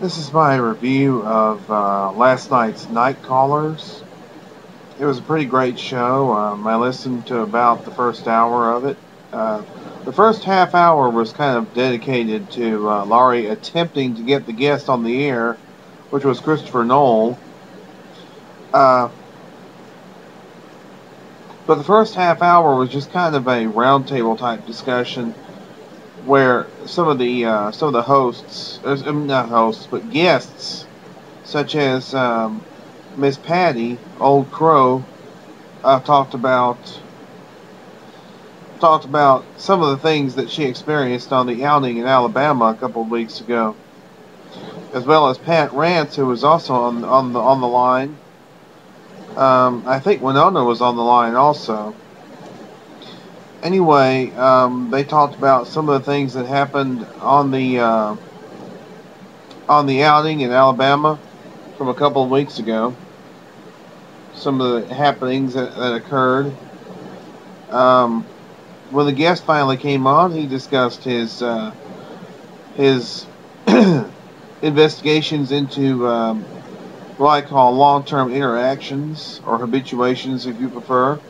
This is my review of last night's Night Callers. It was a pretty great show. I listened to about the first hour of it. The first half hour was kind of dedicated to Laurie attempting to get the guest on the air, which was Christopher Knoll. But the first half hour was just kind of a roundtable type discussion where some of the hosts, not hosts, but guests, such as Miss Patty, Old Crow, talked about some of the things that she experienced on the outing in Alabama a couple of weeks ago, as well as Pat Rance, who was also on the line. I think Winona was on the line also. Anyway, they talked about some of the things that happened on the outing in Alabama from a couple of weeks ago. Some of the happenings that occurred. When the guest finally came on, he discussed his investigations into what I call long-term interactions, or habituations, if you prefer.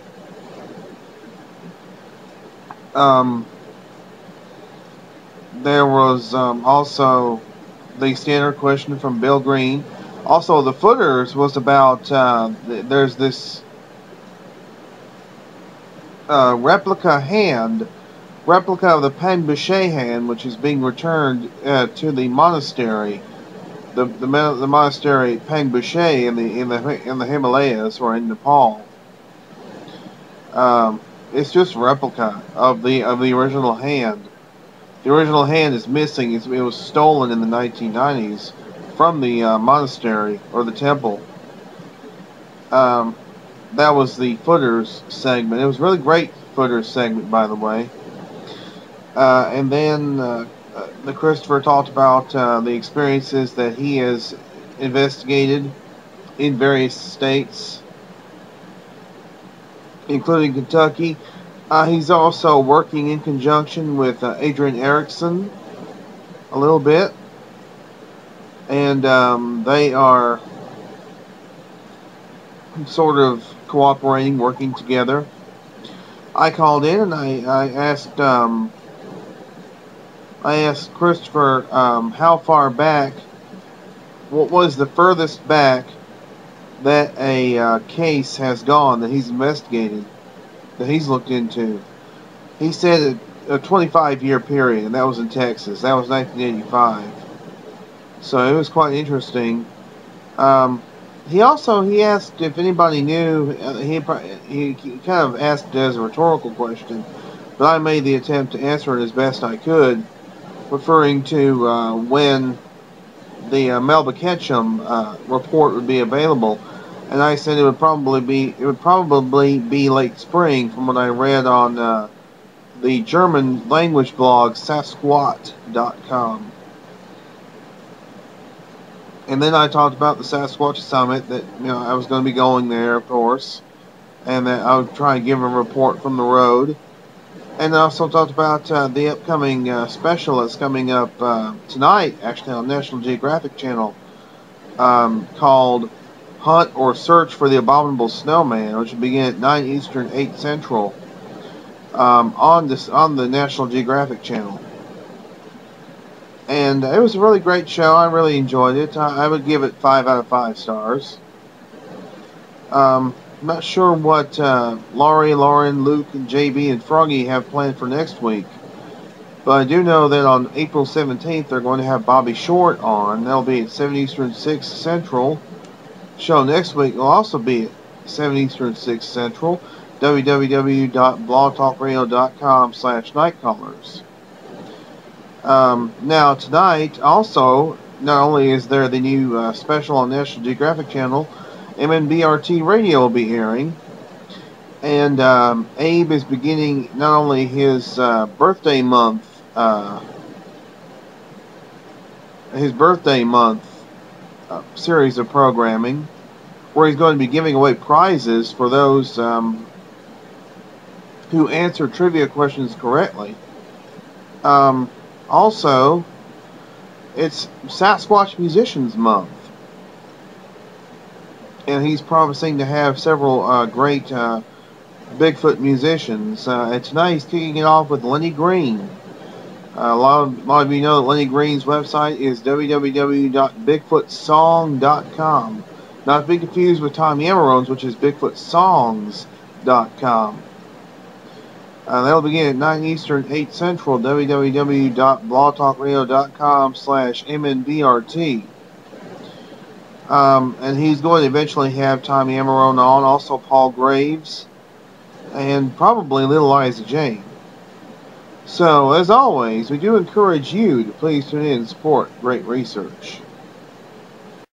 There was also the standard question from Bill Green. Also, the footers was about there's this replica of the Pangbuche hand, which is being returned to the monastery, the monastery Pangbuche in the Himalayas, or in Nepal. It's just a replica of the original hand. The original hand is missing. It was stolen in the 1990s from the monastery, or the temple. That was the footers segment. It was a really great footers segment, by the way. And then the Christopher talked about the experiences that he has investigated in various states, including Kentucky. He's also working in conjunction with Adrian Erickson a little bit, and they are sort of cooperating, working together. I called in and I asked Christopher how far back, what was the furthest back that a case has gone that he's investigated, that he's looked into. He said a 25-year period, and that was in Texas. That was 1985. So it was quite interesting. He asked if anybody knew. He kind of asked it as a rhetorical question, but I made the attempt to answer it as best I could, referring to when the Melba Ketchum report would be available. And I said it would probably be late spring, from what I read on the German language blog Sasquatch.com. And then I talked about the Sasquatch Summit, that I was going to be going there, of course, and that I would try and give a report from the road. And I also talked about the upcoming special that's coming up tonight, actually, on National Geographic Channel, called Hunt or Search for the Abominable Snowman, which will begin at 9 Eastern, 8 Central, on the National Geographic Channel. And it was a really great show. I really enjoyed it. I would give it 5 out of 5 stars. I'm not sure what Laurie, Lauren, Luke, and JB and Froggy have planned for next week. But I do know that on April 17th, they're going to have Bobby Short on. That'll be at 7 Eastern, 6 Central. Show next week will also be at 7 Eastern, 6 Central. www.blogtalkradio.com/nightcallers. Now, tonight, also, not only is there the new special on National Geographic Channel, MNBRT Radio will be airing. And Abe is beginning not only his birthday month series of programming, where he's going to be giving away prizes for those who answer trivia questions correctly. Also, it's Sasquatch Musicians Month. And he's promising to have several great Bigfoot musicians. And tonight he's kicking it off with Lenny Green. A lot of you know that Lenny Green's website is www.bigfootsong.com. Not to be confused with Tommy Amarone's, which is bigfootsongs.com. That'll begin at 9 Eastern, 8 Central, www.blogtalkradio.com/MNBRT. And he's going to eventually have Tommy Amarone on, also Paul Graves, and probably Little Liza Jane. So, as always, we do encourage you to please tune in and support great research.